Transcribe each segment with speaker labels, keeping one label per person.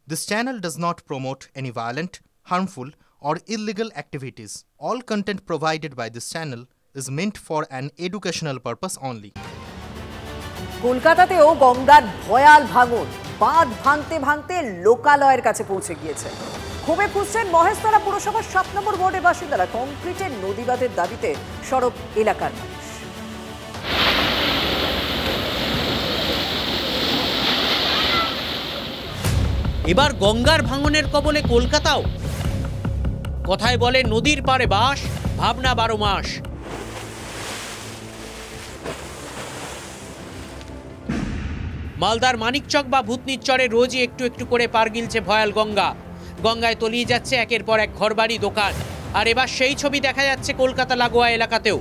Speaker 1: This channel does not promote any violent, harmful, or illegal activities. All content provided by this channel is meant for an educational purpose only.
Speaker 2: কলকাতাতেও গঙ্গার ভয়াল ভাঙন, বাঁধ ভাঙতে ভাঙতে লোকালয়ের কাছে পৌঁছে গিয়েছে। ক্ষোভে ফুঁসছেন মহেশতলা পুরসভার 7 নম্বর ওয়ার্ডের বাসিন্দারা। কংক্রিটের নদীবাঁধের দাবিতে সরব এলাকার মানুষ।
Speaker 3: এবার গঙ্গার ভাঙনের কবলে কলকাতাও। কথায় বলে নদীর পাড়ে বাস, ভাবনা 12 মাস। মালদার মানিকচক বা ভূতনির চরে রোজই একটু একটু করে পার গিলছে ভয়াল গঙ্গা। গঙ্গায় তলিয়ে যাচ্ছে একের পর এক ঘরবাড়ি, দোকান। আর এবার সেই ছবি দেখা যাচ্ছে কলকাতা লাগোয়া এলাকাতেও।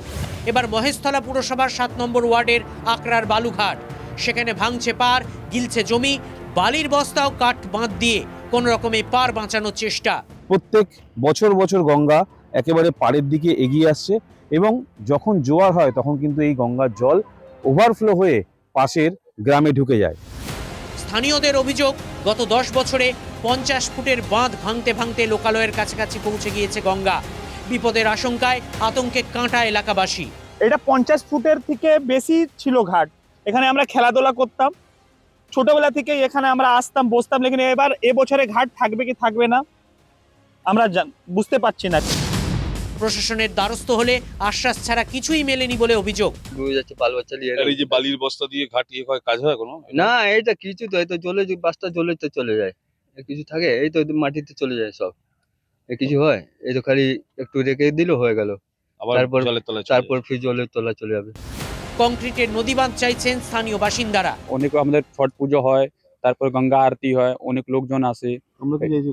Speaker 3: এবার মহেশতলা পুরসভার 7 নম্বর ওয়ার্ডের আকরার বালুঘাট। সেখানে ভাঙছে পার, গিলছে জমি, বালির বস্তাও কাঠ বাঁধ দিয়ে কোন রকমে পার বাঁচানোর চেষ্টা।
Speaker 4: প্রত্যেক বছর বছর গঙ্গা একেবারে পাড়ের দিকে এগিয়ে আসছে এবং যখন জোয়ার হয় তখন কিন্তু এই গঙ্গার জল ওভারফ্লো হয়ে পাশের গ্রামে ঢুকে যায়।
Speaker 3: স্থানীয়দের অভিযোগ, গত 10 বছরে 50 ফুটের বাঁধ ভাঙতে ভাঙতে লোকালয়ের কাছাকাছি পৌঁছে গিয়েছে গঙ্গা। বিপদের আশঙ্কায় আতঙ্কে কাঁটা এলাকাবাসী।
Speaker 5: এটা 50 ফুটের থেকে বেশি ছিল ঘাট। এখানে আমরা খেলাধুলা করতাম, ছোটবেলা থেকে এখানে আমরা আসতাম, বসতাম। লেকিন এবার এবছরে ঘাট থাকবে কি থাকবে না আমরা বুঝতে পারছি না।
Speaker 3: প্রশাসনের দ্বারস্থ হলে আশ্বাস ছাড়া কিছুই মেলেনি বলে অভিযোগ।
Speaker 6: এই যে বালির বস্তা দিয়ে ঘাট কাজ হয় কোনো
Speaker 7: না, এটা কিছু তো এই তো জলে বাসটা জলে তো চলে যায়, কিছু থাকে এই তো মাটিতে চলে যায় সব, কিছু হয় এই তো খালি একটু রেখে দিল হয়ে গেল, তারপর ফির জলের তলা চলে যাবে।
Speaker 3: কংক্রিটের নদীবাঁধ চাইছেন স্থানীয় বাসিন্দারা।
Speaker 4: অনেক আমাদের ছট পুজো হয়, তারপর গঙ্গা আরতি হয়, অনেক লোকজন আসে। আমরা তো এই যে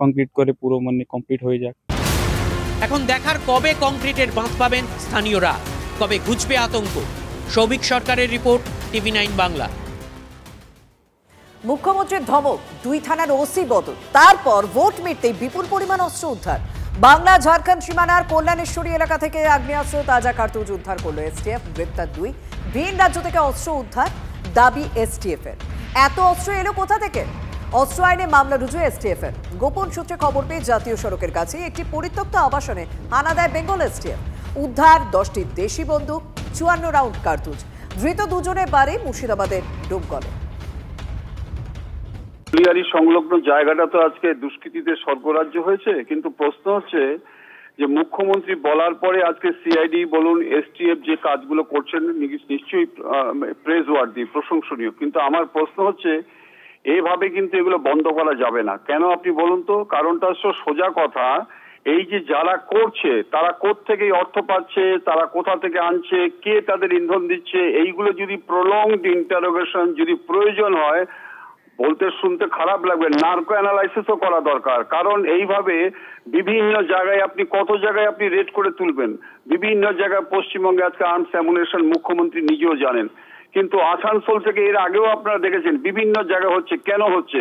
Speaker 4: কংক্রিট করে পুরো মানে কমপ্লিট হয়ে যায়।
Speaker 3: এখন দেখার কবে কংক্রিটের বাঁধ পাবেন স্থানীয়রা, কবে ঘুচবে আতঙ্ক। সৌভিক সরকারের রিপোর্ট, TV9 বাংলা।
Speaker 2: মুখ্যমন্ত্রীর ধমক, 2 থানার ওসি বদল, তারপর ভোট মিটতেই বিপুল পরিমাণ অস্ত্র উদ্ধার। বাংলা ঝাড়খণ্ড সীমানার কল্যাণেশ্বরী এলাকা থেকে আগ্নেয়াস্ত্র, তাজা কার্তুজ উদ্ধার করলো এসটিএফ। গ্রেপ্তার 2। ভিন রাজ্য থেকে অস্ত্র উদ্ধার, দাবি এসটিএফ এর। এত অস্ত্র এলো কোথা থেকে? অস্ত্র আইনে মামলা রুজু এসটিএফ এর। গোপন সূত্রে খবর পেয়ে জাতীয় সড়কের কাছে একটি পরিত্যক্ত আবাসনে হানা দেয় বেঙ্গল এসটিএফ। উদ্ধার 10টি দেশি বন্দুক, 54 রাউন্ড কার্তুজ। ধৃত 2 জনের বাড়ি মুর্শিদাবাদের ডোমকলে।
Speaker 8: সংলগ্ন জায়গাটা তো আজকে দুষ্কৃতীদের স্বর্গরাজ্য হয়েছে, কিন্তু প্রশ্ন হচ্ছে যে মুখ্যমন্ত্রী বলার পরে আজকে সিআইডি বলুন, এসটিএফ যে কাজগুলো করছেন নিশ্চয়ই প্রেজ ওয়ার্দি, প্রশংসনীয়। কিন্তু আমার প্রশ্ন হচ্ছে এইভাবে কিন্তু এগুলো বন্ধ করা যাবে না। কেন আপনি বলুন তো? কারণটা সোজা কথা, এই যে যারা করছে তারা কোত্থেকে অর্থ পাচ্ছে, তারা কোথা থেকে আনছে, কে তাদের ইন্ধন দিচ্ছে, এইগুলো যদি প্রলংড ইন্টারোগেশন যদি প্রয়োজন হয়, বলতে শুনতে খারাপ লাগবে, নার্কো অ্যানালাইসিসও করা দরকার। কারণ এইভাবে বিভিন্ন জায়গায় আপনি কত জায়গায় আপনি রেড করে তুলবেন, বিভিন্ন জায়গায় পশ্চিমবঙ্গে আজকে আর্মস অ্যামুনেশন মুখ্যমন্ত্রী নিজেও জানেন। কিন্তু আসানসোল থেকে এর আগেও আপনারা দেখেছেন বিভিন্ন জায়গায় হচ্ছে। কেন হচ্ছে?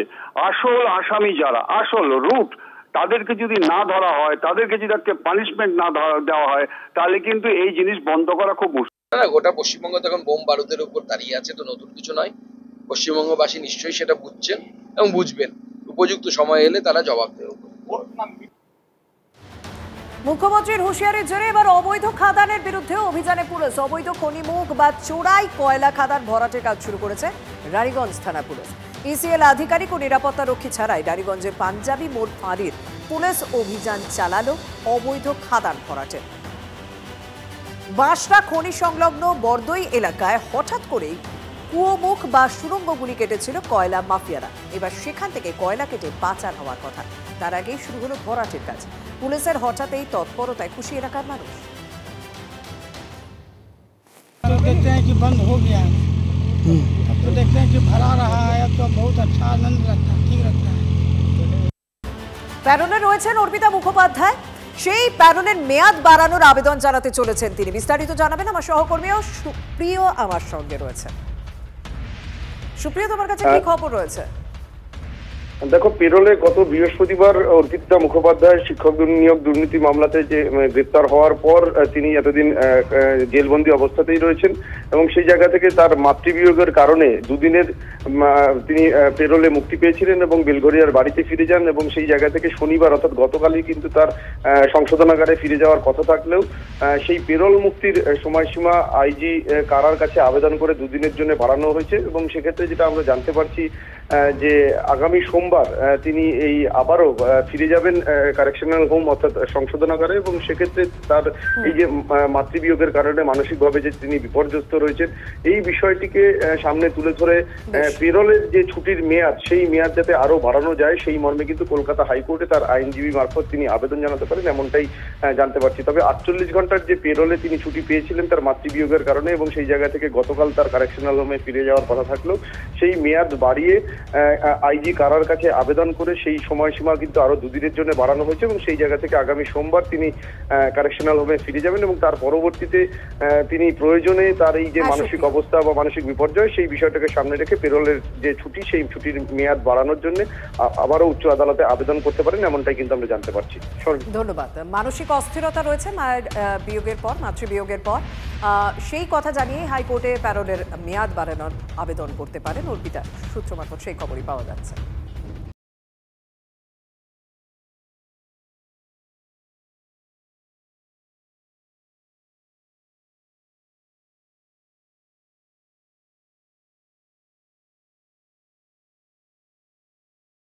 Speaker 8: আসল আসামি যারা, আসল রুট, তাদেরকে যদি না ধরা হয়, তাদেরকে যদি একটা পানিশমেন্ট না দেওয়া হয়, তাহলে কিন্তু এই জিনিস বন্ধ করা খুব মুশকিল।
Speaker 9: গোটা পশ্চিমবঙ্গ তখন বোম বারুদের উপর দাঁড়িয়ে আছে, তো নতুন কিছু নয়। পশ্চিমবঙ্গবাসী নিশ্চয়ই সেটা বুঝছেন এবং বুঝবেন। উপযুক্ত সময় এলে তারা জবাব দেবে।
Speaker 2: মুখ্যমন্ত্রীর হুঁশিয়ারির জেরে এবার অবৈধ খাদানের বিরুদ্ধে অভিযানে পুলিশ। অবৈধ খনিমুখ বা চোরাই কয়লা খাদান ভরাটের কাজ শুরু করেছে রানীগঞ্জ থানা পুলিশ। ইসিএল আধিকারিক ও নিরাপত্তা রক্ষী ছাড়াই রানীগঞ্জের পাঞ্জাবি মোড় ফাঁড়ির পুলিশ অভিযান চালালো অবৈধ খাদান ভরাটের। বাঁশরা খনি সংলগ্ন বরদই এলাকায় হঠাৎ করেই কুয়োমুখ বা সুড়ঙ্গগুলি কেটেছিল কয়লা মাফিয়ারা। এবার সেখান থেকে কয়লা কেটে পাচার হওয়ার কথা। তার আগেই শুরু হলো ভরাটের কাজ। পুলিশের হঠাৎ এই তৎপরতায় খুশি এলাকার মানুষ। প্যারোলে রয়েছেন অর্পিতা মুখোপাধ্যায়। সেই প্যারোলের মেয়াদ বাড়ানোর আবেদন জানাতে চলেছেন তিনি। বিস্তারিত জানাবেন আমার সহকর্মী ও সুপ্রিয় আমার সঙ্গে রয়েছে। সুপ্রিয়, তোমার কাছে কি খবর রয়েছে?
Speaker 10: দেখো, পেরোলে গত বৃহস্পতিবার অর্পিতা মুখোপাধ্যায় শিক্ষক নিয়োগ দুর্নীতি মামলাতে যে গ্রেপ্তার হওয়ার পর তিনি এতদিন জেলবন্দি অবস্থাতেই রয়েছেন এবং সেই জায়গা থেকে তার মাতৃবিয়োগের কারণে দুদিনের তিনি পেরোলে মুক্তি পেয়েছিলেন এবং বেলঘরিয়ার বাড়িতে ফিরে যান এবং সেই জায়গা থেকে শনিবার অর্থাৎ গতকালই কিন্তু তার সংশোধনাগারে ফিরে যাওয়ার কথা থাকলেও সেই পেরোল মুক্তির সময়সীমা আইজি কারার কাছে আবেদন করে দুদিনের জন্য বাড়ানো হয়েছে এবং সেক্ষেত্রে যেটা আমরা জানতে পারছি যে আগামী সোমবার তিনি এই আবারও ফিরে যাবেন কারেকশনাল হোম অর্থাৎ সংশোধনাগারে এবং সেক্ষেত্রে তার এই যে মাতৃবিয়োগের কারণে মানসিকভাবে যে তিনি বিপর্যস্ত রয়েছেন এই বিষয়টিকে সামনে তুলে ধরে পেরোলের যে ছুটির মেয়াদ সেই মেয়াদ যাতে আরো বাড়ানো যায় সেই মর্মে কিন্তু কলকাতা হাইকোর্টে তার আইনজীবী মারফত তিনি আবেদন জানাতে পারেন এমনটাই জানতে পারছি। তবে 48 ঘন্টার যে পেরোলে তিনি ছুটি পেয়েছিলেন তার মাতৃবিয়োগের কারণে এবং সেই জায়গা থেকে গতকাল তার কারেকশনাল হোমে ফিরে যাওয়ার কথা থাকলেও সেই মেয়াদ বাড়িয়ে আইজি কারার কাছে আবেদন করে সেই সময়সীমা কিন্তু আরো দুদিনের জন্য বাড়ানো হয়েছে এবং সেই জায়গা থেকে আগামী সোমবার তিনি কারেকশনাল হোমে ফিরে যাবেন এবং তার পরবর্তীতে তিনি প্রয়োজনে তার এই যে মানসিক অবস্থা বা মানসিক বিপর্যয় সেই বিষয়টাকে সামনে রেখে পেরোলের যে ছুটি সেই ছুটির মেয়াদ বাড়ানোর জন্য আবারও উচ্চ আদালতে আবেদন করতে পারেন এমনটাই কিন্তু আমরা জানতে পারছি।
Speaker 2: ধন্যবাদ। মানসিক অস্থিরতা রয়েছে মায়ের বিয়োগের পর, মাতৃবিয়োগের পর, সেই কথা জানিয়ে হাইকোর্টে প্যারোলের মেয়াদ বাড়ানোর আবেদন করতে পারেন অর্পিতা। সূত্র মারফত সেই খবরই পাওয়া যাচ্ছে।